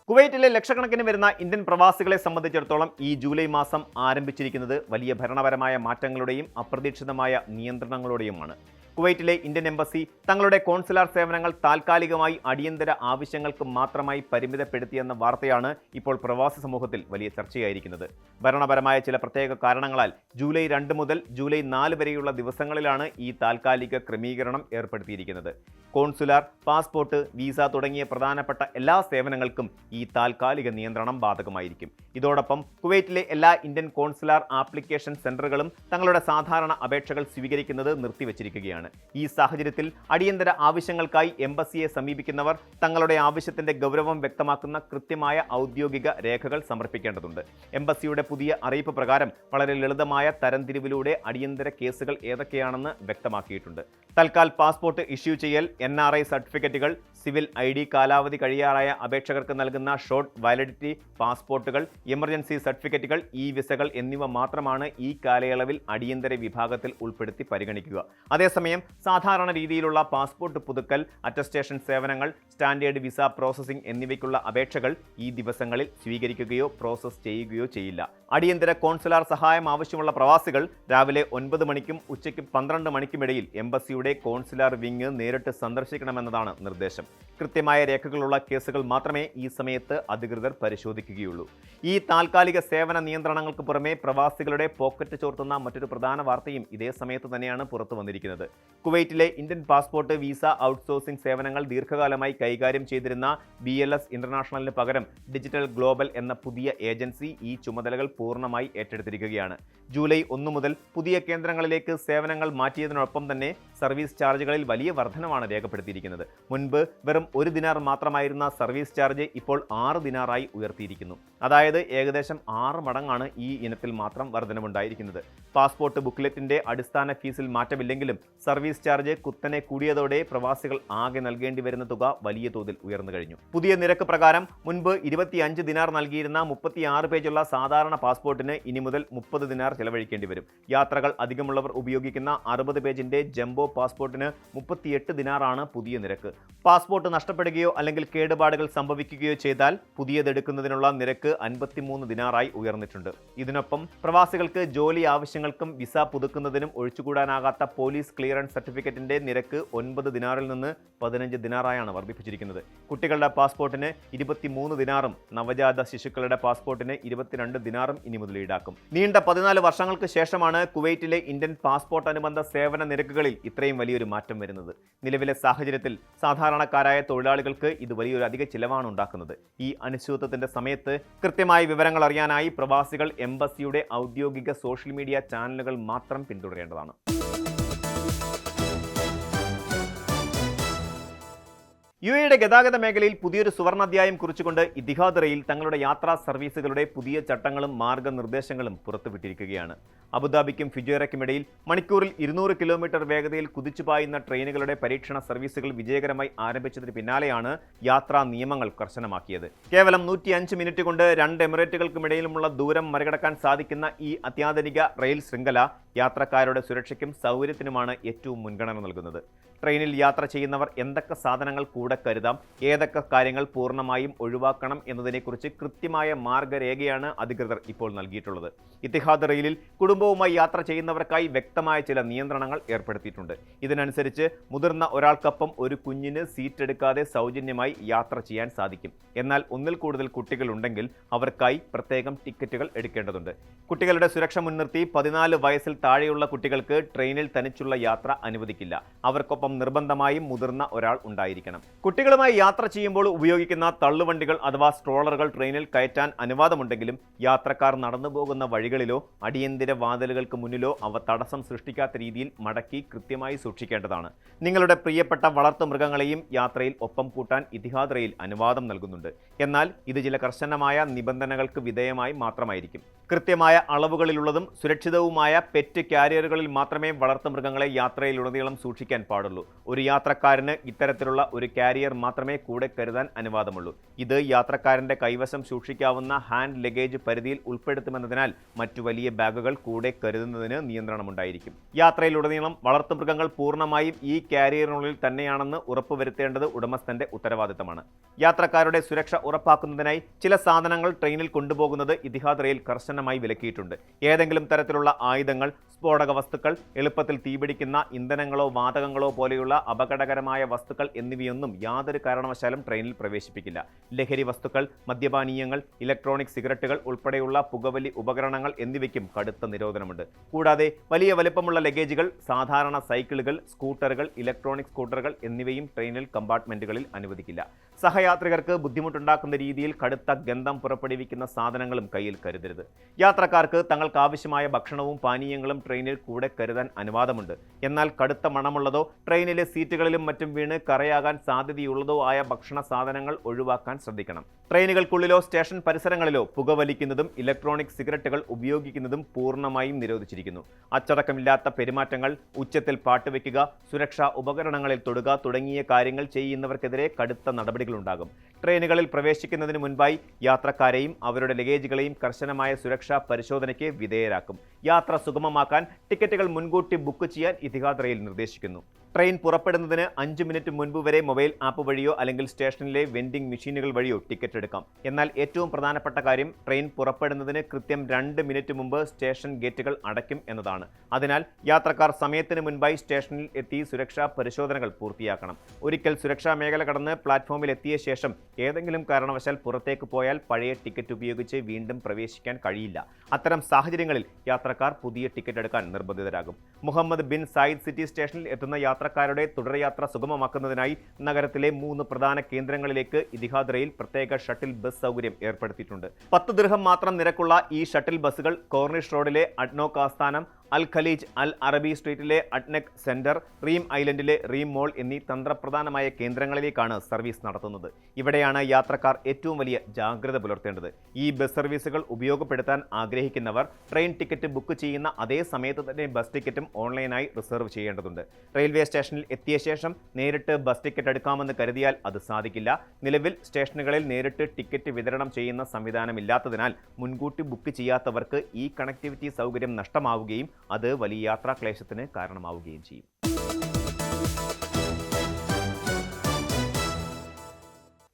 കുവൈറ്റിലെ ലക്ഷക്കണക്കിന് വരുന്ന ഇന്ത്യൻ പ്രവാസികളെ സംബന്ധിച്ചിടത്തോളം ഈ ജൂലൈ മാസം ആരംഭിച്ചിരിക്കുന്നത് വലിയ ഭരണപരമായ മാറ്റങ്ങളുടെയും അപ്രതീക്ഷിതമായ നിയന്ത്രണങ്ങളുടെയുമാണ്. കുവൈറ്റിലെ ഇന്ത്യൻ എംബസി തങ്ങളുടെ കോൺസുലാർ സേവനങ്ങൾ താൽക്കാലികമായി അടിയന്തര ആവശ്യങ്ങൾക്ക് മാത്രമായി പരിമിതപ്പെടുത്തിയെന്ന വാർത്തയാണ് ഇപ്പോൾ പ്രവാസി സമൂഹത്തിൽ വലിയ ചർച്ചയായിരിക്കുന്നത്. ഭരണപരമായ ചില പ്രത്യേക കാരണങ്ങളാൽ ജൂലൈ 2 മുതൽ ജൂലൈ 4 വരെയുള്ള ദിവസങ്ങളിലാണ് ഈ താൽക്കാലിക ക്രമീകരണം ഏർപ്പെടുത്തിയിരിക്കുന്നത്. കോൺസുലാർ, പാസ്പോർട്ട്, വിസ തുടങ്ങിയ പ്രധാനപ്പെട്ട എല്ലാ സേവനങ്ങൾക്കും ഈ താൽക്കാലിക നിയന്ത്രണം ബാധകമായിരിക്കും. ഇതോടൊപ്പം കുവൈറ്റിലെ എല്ലാ ഇന്ത്യൻ കോൺസുലാർ ആപ്ലിക്കേഷൻ സെന്ററുകളും തങ്ങളുടെ സാധാരണ അപേക്ഷകൾ സ്വീകരിക്കുന്നത് നിർത്തിവച്ചിരിക്കുകയാണ്. ഈ സാഹചര്യത്തിൽ അടിയന്തര ആവശ്യങ്ങൾക്കായി എംബസിയെ സമീപിക്കുന്നവർ തങ്ങളുടെ ആവശ്യത്തിന്റെ ഗൗരവം വ്യക്തമാക്കുന്ന കൃത്യമായ ഔദ്യോഗിക രേഖകൾ സമർപ്പിക്കേണ്ടതുണ്ട്. എംബസിയുടെ പുതിയ അറിയിപ്പ് പ്രകാരം വളരെ ലളിതമായ തരംതിരിവിലൂടെ അടിയന്തര കേസുകൾ ഏതൊക്കെയാണെന്ന് വ്യക്തമാക്കിയിട്ടുണ്ട്. തൽക്കാൽ പാസ്പോർട്ട് ഇഷ്യൂ ചെയ്യൽ, NRI സർട്ടിഫിക്കറ്റുകൾ, സിവിൽ ID കാലാവധി കഴിയാറായ അപേക്ഷകർക്ക് നൽകുന്ന ഷോർട്ട് വാലിഡിറ്റി പാസ്പോർട്ടുകൾ, എമർജൻസി സർട്ടിഫിക്കറ്റുകൾ, വിസകൾ എന്നിവ മാത്രമാണ് ഈ കാലയളവിൽ അടിയന്തര വിഭാഗത്തിൽ ഉൾപ്പെടുത്തി പരിഗണിക്കുക. അതേസമയം സാധാരണ രീതിയിലുള്ള പാസ്പോർട്ട് പുതുക്കൽ, അറ്റസ്റ്റേഷൻ സേവനങ്ങൾ, സ്റ്റാൻഡേർഡ് വിസ പ്രോസസ്സിംഗ് എന്നിവയ്ക്കുള്ള അപേക്ഷകൾ ഈ ദിവസങ്ങളിൽ സ്വീകരിക്കുകയോ പ്രോസസ്സ് ചെയ്യുകയോ ചെയ്യില്ല. അടിയന്തര കോൺസുലാർ സഹായം ആവശ്യമുള്ള പ്രവാസികൾ രാവിലെ 9 മണിക്കും ഉച്ചയ്ക്ക് 12 മണിക്കുമിടയിൽ എംബസിയുടെ കോൺസുലാർ വിങ് നേരിട്ട് സന്ദർശിക്കണമെന്നതാണ് നിർദ്ദേശം. കൃത്യമായ രേഖകളുള്ള കേസുകൾ മാത്രമേ ഈ സമയത്ത് അധികൃതർ പരിശോധിക്കുകയുള്ളൂ. ഈ താൽക്കാലിക സേവന നിയന്ത്രണങ്ങൾക്ക് പുറമെ പ്രവാസികളുടെ പോക്കറ്റ് ചോർത്തുന്ന മറ്റൊരു പ്രധാന വാർത്തയും ഇതേ സമയത്ത് തന്നെയാണ് പുറത്തു വന്നിരിക്കുന്നത്. കുവൈറ്റിലെ ഇന്ത്യൻ പാസ്പോർട്ട്, വിസ ഔട്ട്സോഴ്സിംഗ് സേവനങ്ങൾ ദീർഘകാലമായി കൈകാര്യം ചെയ്തിരുന്ന BLS ഇന്റർനാഷണലിന് പകരം ഡിജിറ്റൽ ഗ്ലോബൽ എന്ന പുതിയ ഏജൻസി ഈ ചുമതലകൾ പൂർണ്ണമായി ഏറ്റെടുത്തിരിക്കുകയാണ്. ജൂലൈ 1 മുതൽ പുതിയ കേന്ദ്രങ്ങളിലേക്ക് സേവനങ്ങൾ മാറ്റിയതിനൊപ്പം തന്നെ സർവീസ് ചാർജുകളിൽ വലിയ വർധനമാണ് രേഖപ്പെടുത്തിയിരിക്കുന്നത്. മുൻപ് വെറും 1 ദിനാർ മാത്രമായിരുന്ന സർവീസ് ചാർജ് ഇപ്പോൾ 6 ദിനാറായി ഉയർത്തിയിരിക്കുന്നു. അതായത് ഏകദേശം 6 മടങ്ങാണ് ഈ ഇനത്തിൽ മാത്രം വർധനവുണ്ടായിരിക്കുന്നത്. പാസ്പോർട്ട് ബുക്ക്ലെറ്റിന്റെ അടിസ്ഥാന ഫീസിൽ മാറ്റമില്ലെങ്കിലും സർവീസ് ചാർജ് കുത്തനെ കൂടിയതോടെ പ്രവാസികൾ ആകെ നൽകേണ്ടി വരുന്ന തുക വലിയ തോതിൽ ഉയർന്നു കഴിഞ്ഞു. പുതിയ നിരക്ക് പ്രകാരം മുൻപ് 25 ദിനാർ നൽകിയിരുന്ന 36 പേജുള്ള സാധാരണ പാസ്പോർട്ടിന് ഇനി മുതൽ 30 ദിനാർ ചെലവഴിക്കേണ്ടി വരും. യാത്രകൾ അധികമുള്ളവർ ഉപയോഗിക്കുന്ന 60 പേജിന്റെ ജംബോ പാസ്പോർട്ടിന് 38 ദിനാറാണ് പുതിയ നിരക്ക്. പാസ്പോർട്ട് നഷ്ടപ്പെടുകയോ അല്ലെങ്കിൽ കേടുപാടുകൾ സംഭവിക്കുകയോ ചെയ്താൽ പുതിയതെടുക്കുന്നതിനുള്ള നിരക്ക് 53 ദിനാറായി ഉയർന്നിട്ടുണ്ട്. ഇതിനൊപ്പം പ്രവാസികൾക്ക് ജോലി ആവശ്യങ്ങൾക്കും വിസ പുതുക്കുന്നതിനും ഒഴിച്ചുകൂടാനാകാത്ത പോലീസ് ക്ലിയറൻസ് സർട്ടിഫിക്കറ്റിന്റെ നിരക്ക് 9 ദിനാറിൽ നിന്ന് 15 ദിനാറായാണ് വർദ്ധിപ്പിച്ചിരിക്കുന്നത്. കുട്ടികളുടെ പാസ്പോർട്ടിന് 23 ദിനാറും നവജാത ശിശുക്കളുടെ പാസ്പോർട്ടിന് 22 ദിനാറും ഇനി മുതൽ ഈടാക്കും. നീണ്ട 14 വർഷങ്ങൾക്ക് ശേഷമാണ് കുവൈറ്റിലെ ഇന്ത്യൻ പാസ്പോർട്ട് അനുബന്ധ സേവന നിരക്കുകളിൽ ഇത്രയും വലിയൊരു മാറ്റം വരുന്നത്. നിലവിലെ സാഹചര്യത്തിൽ സാധാരണക്കാരായ തൊഴിലാളികൾക്ക് ഇത് വലിയൊരു അധിക ചിലവാണ് ഉണ്ടാക്കുന്നത്. ഈ അനിശ്ചിതത്വത്തിന്റെ സമയത്ത് കൃത്യമായ വിവരങ്ങൾ അറിയാനായി പ്രവാസികൾ എംബസിയുടെ ഔദ്യോഗിക സോഷ്യൽ മീഡിയ ചാനലുകൾ മാത്രം പിന്തുടരേണ്ടതാണ്. UAEയുടെ ഗതാഗത മേഖലയിൽ പുതിയൊരു സുവർണാധ്യായം കുറിച്ചുകൊണ്ട് ഇത്തിഹാദ് റെയിൽ തങ്ങളുടെ യാത്രാ സർവീസുകളുടെ പുതിയ ചട്ടങ്ങളും മാർഗനിർദ്ദേശങ്ങളും പുറത്തുവിട്ടിരിക്കുകയാണ്. അബുദാബിക്കും ഫിജേറയ്ക്കുമിടയിൽ മണിക്കൂറിൽ 200 കിലോമീറ്റർ വേഗതയിൽ കുതിച്ചുപായുന്ന ട്രെയിനുകളുടെ പരീക്ഷണ സർവീസുകൾ വിജയകരമായി ആരംഭിച്ചതിന് പിന്നാലെയാണ് യാത്രാ നിയമങ്ങൾ കർശനമാക്കിയത്. കേവലം 105 മിനിറ്റ് കൊണ്ട് 2 എമിറേറ്റുകൾക്കുമിടയിലുമുള്ള ദൂരം മറികടക്കാൻ സാധിക്കുന്ന ഈ അത്യാധുനിക റെയിൽ ശൃംഖല യാത്രക്കാരുടെ സുരക്ഷയ്ക്കും സൗകര്യത്തിനുമാണ് ഏറ്റവും മുൻഗണന നൽകുന്നത്. ട്രെയിനിൽ യാത്ര ചെയ്യുന്നവർ എന്തൊക്കെ സാധനങ്ങൾ കൂടെ കരുതാം, ഏതൊക്കെ കാര്യങ്ങൾ പൂർണ്ണമായും ഒഴിവാക്കണം എന്നതിനെക്കുറിച്ച് കൃത്യമായ മാർഗരേഖയാണ് അധികൃതർ ഇപ്പോൾ നൽകിയിട്ടുള്ളത്. ഇത്തിഹാദ് റെയിലിൽ കുടുംബവുമായി യാത്ര ചെയ്യുന്നവർക്കായി വ്യക്തമായ ചില നിയന്ത്രണങ്ങൾ ഏർപ്പെടുത്തിയിട്ടുണ്ട്. ഇതിനനുസരിച്ച് മുതിർന്ന ഒരാൾക്കൊപ്പം ഒരു കുഞ്ഞിന് സീറ്റ് എടുക്കാതെ സൗജന്യമായി യാത്ര ചെയ്യാൻ സാധിക്കും. എന്നാൽ ഒന്നിൽ കൂടുതൽ കുട്ടികൾ ഉണ്ടെങ്കിൽ അവർക്കായി പ്രത്യേകം ടിക്കറ്റുകൾ എടുക്കേണ്ടതുണ്ട്. കുട്ടികളുടെ സുരക്ഷ മുൻനിർത്തി 14 വയസ്സിൽ താഴെയുള്ള കുട്ടികൾക്ക് ട്രെയിനിൽ തനിച്ചുള്ള യാത്ര അനുവദിക്കില്ല. അവർക്കൊപ്പം നിർബന്ധമായും മുതിർന്ന ഒരാൾ ഉണ്ടായിരിക്കണം. കുട്ടികളുമായി യാത്ര ചെയ്യുമ്പോൾ ഉപയോഗിക്കുന്ന തള്ളുവണ്ടികൾ അഥവാ സ്ട്രോളറുകൾ ട്രെയിനിൽ കയറ്റാൻ അനുവാദമുണ്ടെങ്കിലും യാത്രക്കാർ നടന്നു പോകുന്ന വഴികളിലോ അടിയന്തര വാതിലുകൾക്ക് മുന്നിലോ അവ തടസ്സം സൃഷ്ടിക്കാത്ത രീതിയിൽ മടക്കി കൃത്യമായി സൂക്ഷിക്കേണ്ടതാണ്. നിങ്ങളുടെ പ്രിയപ്പെട്ട വളർത്തുമൃഗങ്ങളെയും യാത്രയിൽ ഒപ്പം കൂട്ടാൻ ഇത്തിഹാദ് റെയിൽ അനുവാദം നൽകുന്നുണ്ട്. എന്നാൽ ഇത് ചില കർശനമായ നിബന്ധനകൾക്ക് വിധേയമായി മാത്രമായിരിക്കും. കൃത്യമായ അളവുകളിലുള്ളതും സുരക്ഷിതവുമായ പെറ്റ് കാരിയറുകളിൽ മാത്രമേ വളർത്തുമൃഗങ്ങളെ യാത്രയിലുടനീളം സൂക്ഷിക്കാൻ പാടുള്ളൂ. ഒരു യാത്രക്കാരന് ഇത്തരത്തിലുള്ള ഒരു കാരിയർ മാത്രമേ കൂടെ കരുതാൻ അനുവാദമുള്ളൂ. ഇത് യാത്രക്കാരന്റെ കൈവശം സൂക്ഷിക്കാവുന്ന ഹാൻഡ് ലഗേജ് പരിധിയിൽ ഉൾപ്പെടുത്തുമെന്നതിനാൽ മറ്റു വലിയ ബാഗുകൾ കൂടെ കരുതുന്നതിന് നിയന്ത്രണമുണ്ടായിരിക്കും. യാത്രയിലുടനീളം വളർത്തുമൃഗങ്ങൾ പൂർണ്ണമായും ഈ കാരിയറിനുള്ളിൽ തന്നെയാണെന്ന് ഉറപ്പുവരുത്തേണ്ടത് ഉടമസ്ഥന്റെ ഉത്തരവാദിത്തമാണ്. യാത്രക്കാരുടെ സുരക്ഷ ഉറപ്പാക്കുന്നതിനായി ചില സാധനങ്ങൾ ട്രെയിനിൽ കൊണ്ടുപോകുന്നത് ഇത്തിഹാദ് റെയിൽ കർശനമായി വിലക്കിയിട്ടുണ്ട്. ഏതെങ്കിലും തരത്തിലുള്ള ആയുധങ്ങൾ, സ്ഫോടക വസ്തുക്കൾ, എളുപ്പത്തിൽ തീപിടിക്കുന്ന ഇന്ധനങ്ങളോ വാതകങ്ങളോ പോലെയുള്ള അപകടകരമായ വസ്തുക്കൾ എന്നിവയൊന്നും യാതൊരു കാരണവശാലും ട്രെയിനിൽ പ്രവേശിപ്പിക്കില്ല. ലഹരി വസ്തുക്കൾ, മദ്യപാനീയങ്ങൾ, ഇലക്ട്രോണിക് സിഗരറ്റുകൾ ഉൾപ്പെടെയുള്ള പുകവലി ഉപകരണങ്ങൾ എന്നിവയ്ക്കും കടുത്ത നിരോധനമുണ്ട്. കൂടാതെ വലിയ വലുപ്പമുള്ള ലഗേജുകൾ, സാധാരണ സൈക്കിളുകൾ, സ്കൂട്ടറുകൾ, ഇലക്ട്രോണിക് സ്കൂട്ടറുകൾ എന്നിവയും ട്രെയിനിൽ കമ്പാർട്ട്മെന്റുകളിൽ അനുവദിക്കില്ല. സഹയാത്രികർക്ക് ബുദ്ധിമുട്ടുണ്ടാക്കുന്ന രീതിയിൽ കടുത്ത ഗന്ധം പുറപ്പെടുവിക്കുന്ന സാധനങ്ങളും കയ്യിൽ കരുതരുത്. യാത്രക്കാർക്ക് തങ്ങൾക്ക് ആവശ്യമായ ഭക്ഷണവും പാനീയങ്ങളും ട്രെയിനിൽ കൂടെ കരുതാൻ അനുവാദമുണ്ട്. എന്നാൽ കടുത്ത മണമുള്ളതോ ട്രെയിനിലെ സീറ്റുകളിലും മറ്റും വീണ് കറയാകാൻ സാധ്യതയുള്ളതോ ആയ ഭക്ഷണ സാധനങ്ങൾ ഒഴിവാക്കാൻ ശ്രദ്ധിക്കണം. ട്രെയിനുകൾക്കുള്ളിലോ സ്റ്റേഷൻ പരിസരങ്ങളിലോ പുകവലിക്കുന്നതും ഇലക്ട്രോണിക് സിഗരറ്റുകൾ ഉപയോഗിക്കുന്നതും പൂർണ്ണമായും നിരോധിച്ചിരിക്കുന്നു. അച്ചടക്കമില്ലാത്ത പെരുമാറ്റങ്ങൾ, ഉച്ചത്തിൽ പാട്ടുവെക്കുക, സുരക്ഷാ ഉപകരണങ്ങളിൽ തൊടുക തുടങ്ങിയ കാര്യങ്ങൾ ചെയ്യുന്നവർക്കെതിരെ കടുത്ത നടപടികളുണ്ടാകും. ട്രെയിനുകളിൽ പ്രവേശിക്കുന്നതിന് മുൻപായി യാത്രക്കാരെയും അവരുടെ ലഗേജുകളെയും കർശനമായ സുരക്ഷാ പരിശോധനയ്ക്ക് വിധേയരാക്കും. യാത്ര സുഗമമാക്കാൻ ടിക്കറ്റുകൾ മുൻകൂട്ടി ബുക്ക് ചെയ്യാൻ ഇത്തിഹാദ് റെയിൽ നിർദ്ദേശിക്കുന്നു. ട്രെയിൻ പുറപ്പെടുന്നതിന് 5 മിനിറ്റ് മുൻപ് വരെ മൊബൈൽ ആപ്പ് വഴിയോ അല്ലെങ്കിൽ സ്റ്റേഷനിലെ വെൻഡിംഗ് മെഷീനുകൾ വഴിയോ ടിക്കറ്റ് എടുക്കാം. എന്നാൽ ഏറ്റവും പ്രധാനപ്പെട്ട കാര്യം ട്രെയിൻ പുറപ്പെടുന്നതിന് കൃത്യം 2 മിനിറ്റ് മുമ്പ് സ്റ്റേഷൻ ഗേറ്റുകൾ അടയ്ക്കും എന്നതാണ്. അതിനാൽ യാത്രക്കാർ സമയത്തിന് മുൻപായി സ്റ്റേഷനിൽ എത്തി സുരക്ഷാ പരിശോധനകൾ പൂർത്തിയാക്കണം. ഒരിക്കൽ സുരക്ഷാ മേഖല കടന്ന് പ്ലാറ്റ്ഫോമിൽ എത്തിയ ശേഷം ഏതെങ്കിലും കാരണവശാൽ പുറത്തേക്ക് പോയാൽ പഴയ ടിക്കറ്റ് ഉപയോഗിച്ച് വീണ്ടും പ്രവേശിക്കാൻ കഴിയില്ല. അത്തരം സാഹചര്യങ്ങളിൽ യാത്രക്കാർ പുതിയ ടിക്കറ്റ് എടുക്കാൻ നിർബന്ധിതരാകും. മുഹമ്മദ് ബിൻ സായിദ് സിറ്റി സ്റ്റേഷനിൽ എത്തുന്ന യാത്രക്കാരുടെ തുടർയാത്ര സുഗമമാക്കുന്നതിനായി നഗരത്തിലെ 3 പ്രധാന കേന്ദ്രങ്ങളിലേക്ക് ഇത്തിഹാദ് റെയിൽ പ്രത്യേക ഷട്ടിൽ ബസ് സൗകര്യം ഏർപ്പെടുത്തിയിട്ടുണ്ട്. 10 ദിർഹം മാത്രം നിരക്കുള്ള ഈ ഷട്ടിൽ ബസ്സുകൾ കോർണിഷ് റോഡിലെ അഡ്നോക്ക് ആസ്ഥാനം, അൽ ഖലീജ് അൽ അറബി സ്ട്രീറ്റിലെ അഡ്നക് സെന്റർ, റീം ഐലൻഡിലെ റീം മോൾ എന്നീ തന്ത്രപ്രധാനമായ കേന്ദ്രങ്ങളിലേക്കാണ് സർവീസ് നടത്തുന്നത്. ഇവിടെയാണ് യാത്രക്കാർ ഏറ്റവും വലിയ ജാഗ്രത പുലർത്തേണ്ടത്. ഈ ബസ് സർവീസുകൾ ഉപയോഗപ്പെടുത്താൻ ആഗ്രഹിക്കുന്നവർ ട്രെയിൻ ടിക്കറ്റ് ബുക്ക് ചെയ്യുന്ന അതേ സമയത്ത് തന്നെ ബസ് ടിക്കറ്റും ഓൺലൈനായി റിസർവ് ചെയ്യേണ്ടതുണ്ട്. റെയിൽവേ സ്റ്റേഷനിൽ എത്തിയ ശേഷം നേരിട്ട് ബസ് ടിക്കറ്റ് എടുക്കാമെന്ന് കരുതിയാൽ അത് സാധിക്കില്ല. നിലവിൽ സ്റ്റേഷനുകളിൽ നേരിട്ട് ടിക്കറ്റ് വിതരണം ചെയ്യുന്ന സംവിധാനമില്ലാത്തതിനാൽ മുൻകൂട്ടി ബുക്ക് ചെയ്യാത്തവർക്ക് ഈ കണക്ടിവിറ്റി സൗകര്യം നഷ്ടമാവുകയും അത് വലിയ യാത്രാക്ലേശത്തിന് കാരണമാവുകയും ചെയ്യും.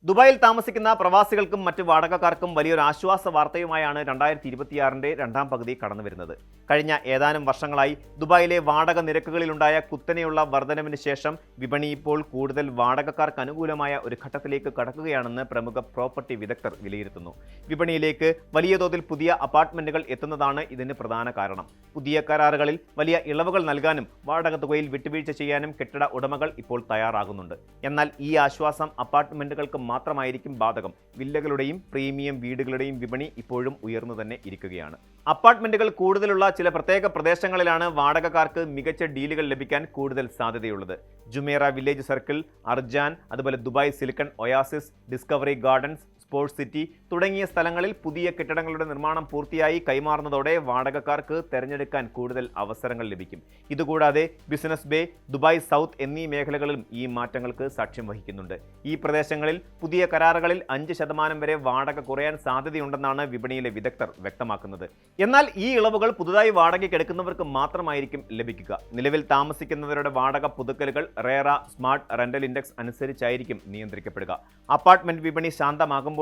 ദുബായിൽ താമസിക്കുന്ന പ്രവാസികൾക്കും മറ്റ് വാടകക്കാർക്കും വലിയൊരു ആശ്വാസ വാർത്തയുമായാണ് 2026 രണ്ടാം പകുതി കടന്നുവരുന്നത്. കഴിഞ്ഞ ഏതാനും വർഷങ്ങളായി ദുബായിലെ വാടക നിരക്കുകളിലുണ്ടായ കുത്തനെയുള്ള വർധനവിന് ശേഷം വിപണി ഇപ്പോൾ കൂടുതൽ വാടകക്കാർക്ക് അനുകൂലമായ ഒരു ഘട്ടത്തിലേക്ക് കടക്കുകയാണെന്ന് പ്രമുഖ പ്രോപ്പർട്ടി വിദഗ്ധർ വിലയിരുത്തുന്നു. വിപണിയിലേക്ക് വലിയ തോതിൽ പുതിയ അപ്പാർട്ട്മെന്റുകൾ എത്തുന്നതാണ് ഇതിന് പ്രധാന കാരണം. പുതിയ കരാറുകളിൽ വലിയ ഇളവുകൾ നൽകാനും വാടക തുകയിൽ വിട്ടുവീഴ്ച ചെയ്യാനും കെട്ടിട ഉടമകൾ ഇപ്പോൾ തയ്യാറാകുന്നുണ്ട്. എന്നാൽ ഈ ആശ്വാസം അപ്പാർട്ട്മെന്റുകൾക്ക് മാത്രമായിരിക്കും ബാധകം. വില്ലകളുടെയും പ്രീമിയം വീടുകളുടെയും വിപണി ഇപ്പോഴും ഉയർന്നു തന്നെ ഇരിക്കുകയാണ്. അപ്പാർട്ട്മെന്റുകൾ കൂടുതലുള്ള ചില പ്രത്യേക പ്രദേശങ്ങളിലാണ് വാടകക്കാർക്ക് മികച്ച ഡീലുകൾ ലഭിക്കാൻ കൂടുതൽ സാധ്യതയുള്ളത്. ജുമേറ വില്ലേജ് സർക്കിൾ, അർജാൻ, അതുപോലെ Dubai Silicon Oasis, Discovery Gardens, Sports City തുടങ്ങിയ സ്ഥലങ്ങളിൽ പുതിയ കെട്ടിടങ്ങളുടെ നിർമ്മാണം പൂർത്തിയായി കൈമാറുന്നതോടെ വാടകക്കാർക്ക് തിരഞ്ഞെടുക്കാൻ കൂടുതൽ അവസരങ്ങൾ ലഭിക്കും. ഇതുകൂടാതെ ബിസിനസ് ബേ, ദുബായ് സൗത്ത് എന്നീ മേഖലകളിലും ഈ മാറ്റങ്ങൾക്ക് സാക്ഷ്യം വഹിക്കുന്നുണ്ട്. ഈ പ്രദേശങ്ങളിൽ പുതിയ കരാറുകളിൽ 5% വരെ വാടക കുറയാൻ സാധ്യതയുണ്ടെന്നാണ് വിപണിയിലെ വിദഗ്ധർ വ്യക്തമാക്കുന്നത്. എന്നാൽ ഈ ഇളവുകൾ പുതുതായി വാടകയ്ക്ക് എടുക്കുന്നവർക്ക് മാത്രമായിരിക്കും ലഭിക്കുക. നിലവിൽ താമസിക്കുന്നവരുടെ വാടക പുതുക്കലുകൾ റേറ സ്മാർട്ട് റെന്റൽ ഇൻഡെക്സ് അനുസരിച്ചായിരിക്കും നിയന്ത്രിക്കപ്പെടുക. അപ്പാർട്ട്മെന്റ് വിപണി ശാന്തമാകുമ്പോഴും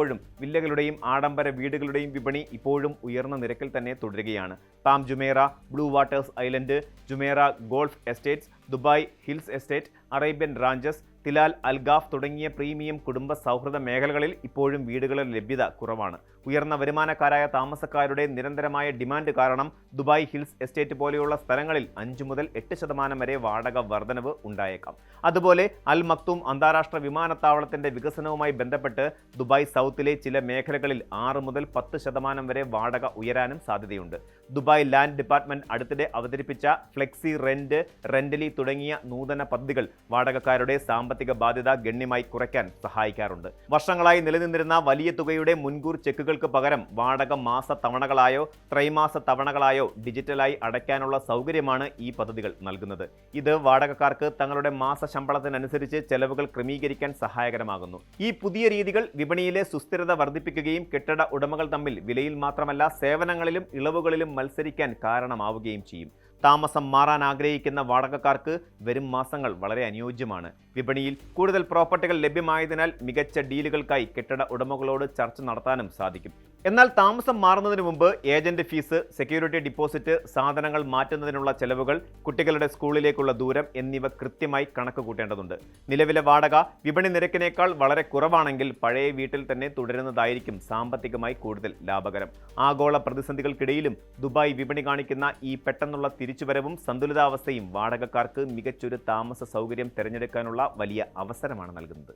വില്ലകളുടെയും ആഡംബര വീടുകളുടെയും വിപണി ഇപ്പോഴും ഉയർന്ന നിരക്കിൽ തന്നെ തുടരുകയാണ്. Palm Jumeirah, Blue Waters Island, Jumeirah Golf Estates, Dubai Hills Estate, Arabian Ranches, Tilal, Al Ghaf തുടങ്ങിയ പ്രീമിയം കുടുംബ സൗഹൃദ മേഖലകളിൽ ഇപ്പോഴും വീടുകളുടെ ലഭ്യത കുറവാണ്. ഉയർന്ന വരുമാനക്കാരായ താമസക്കാരുടെ നിരന്തരമായ ഡിമാൻഡ് കാരണം ദുബായ് ഹിൽസ് എസ്റ്റേറ്റ് പോലെയുള്ള സ്ഥലങ്ങളിൽ 5 മുതൽ 8% വരെ വാടക വർധനവ് ഉണ്ടായേക്കാം. അതുപോലെ അൽ മക്തൂം അന്താരാഷ്ട്ര വിമാനത്താവളത്തിന്റെ വികസനവുമായി ബന്ധപ്പെട്ട് ദുബായ് സൗത്തിലെ ചില മേഖലകളിൽ 6 മുതൽ 10% വരെ വാടക ഉയരാനും സാധ്യതയുണ്ട്. ദുബായ് ലാൻഡ് ഡിപ്പാർട്ട്മെന്റ് അടുത്തിടെ അവതരിപ്പിച്ച ഫ്ലെക്സി റെന്റ്, റെന്റലി തുടങ്ങിയ നൂതന പദ്ധതികൾ വാടകക്കാരുടെ സാമ്പത്തിക ബാധ്യത ഗണ്യമായി കുറയ്ക്കാൻ സഹായിക്കാറുണ്ട്. വർഷങ്ങളായി നിലനിന്നിരുന്ന വലിയ തുകയുടെ മുൻകൂർ ചെക്കുകൾക്ക് പകരം വാടക മാസ തവണകളായോ ത്രൈമാസ തവണകളായോ ഡിജിറ്റലായി അടയ്ക്കാനുള്ള സൗകര്യമാണ് ഈ പദ്ധതികൾ നൽകുന്നത്. ഇത് വാടകക്കാർക്ക് തങ്ങളുടെ മാസ ശമ്പളത്തിനനുസരിച്ച് ചെലവുകൾ ക്രമീകരിക്കാൻ സഹായകരമാകുന്നു. ഈ പുതിയ രീതികൾ വിപണിയിലെ സുസ്ഥിരത വർദ്ധിപ്പിക്കുകയും കെട്ടിട ഉടമകൾ തമ്മിൽ വിലയിൽ മാത്രമല്ല സേവനങ്ങളിലും ഇളവുകളിലും മത്സരിക്കാൻ കാരണമാവുകയും ചെയ്യും. താമസം മാറാൻ ആഗ്രഹിക്കുന്ന വാടകക്കാർക്ക് വരും മാസങ്ങൾ വളരെ അനുയോജ്യമാണ്. വിപണിയിൽ കൂടുതൽ പ്രോപ്പർട്ടികൾ ലഭ്യമായതിനാൽ മികച്ച ഡീലുകൾക്കായി കെട്ടിട ഉടമകളോട് ചർച്ച നടത്താനും സാധിക്കും. എന്നാൽ താമസം മാറുന്നതിന് മുമ്പ് ഏജന്റ് ഫീസ്, സെക്യൂരിറ്റി ഡിപ്പോസിറ്റ്, സാധനങ്ങൾ മാറ്റുന്നതിനുള്ള ചെലവുകൾ, കുട്ടികളുടെ സ്കൂളിലേക്കുള്ള ദൂരം എന്നിവ കൃത്യമായി കണക്ക് കൂട്ടേണ്ടതുണ്ട്. നിലവിലെ വാടക വിപണി നിരക്കിനേക്കാൾ വളരെ കുറവാണെങ്കിൽ പഴയ വീട്ടിൽ തന്നെ തുടരുന്നതായിരിക്കും സാമ്പത്തികമായി കൂടുതൽ ലാഭകരം. ആഗോള പ്രതിസന്ധികൾക്കിടയിലും ദുബായ് വിപണി കാണിക്കുന്ന ഈ പെട്ടെന്നുള്ള തിരിച്ചുവരവും സന്തുലിതാവസ്ഥയും വാടകക്കാർക്ക് മികച്ചൊരു താമസ സൗകര്യം തിരഞ്ഞെടുക്കാനുള്ള വലിയ അവസരമാണ് നൽകുന്നത്.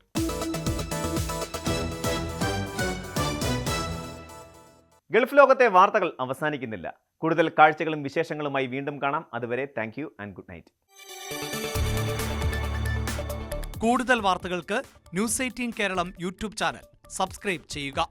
ഗൾഫ് ലോകത്തെ വാർത്തകൾ അവസാനിക്കുന്നില്ല. കൂടുതൽ കാഴ്ചകളും വിശേഷങ്ങളുമായി വീണ്ടും കാണാം. അതുവരെ thank you and good night. കൂടുതൽ വാർത്തകൾക്ക് News 18 Keralam YouTube channel subscribe ചെയ്യുക.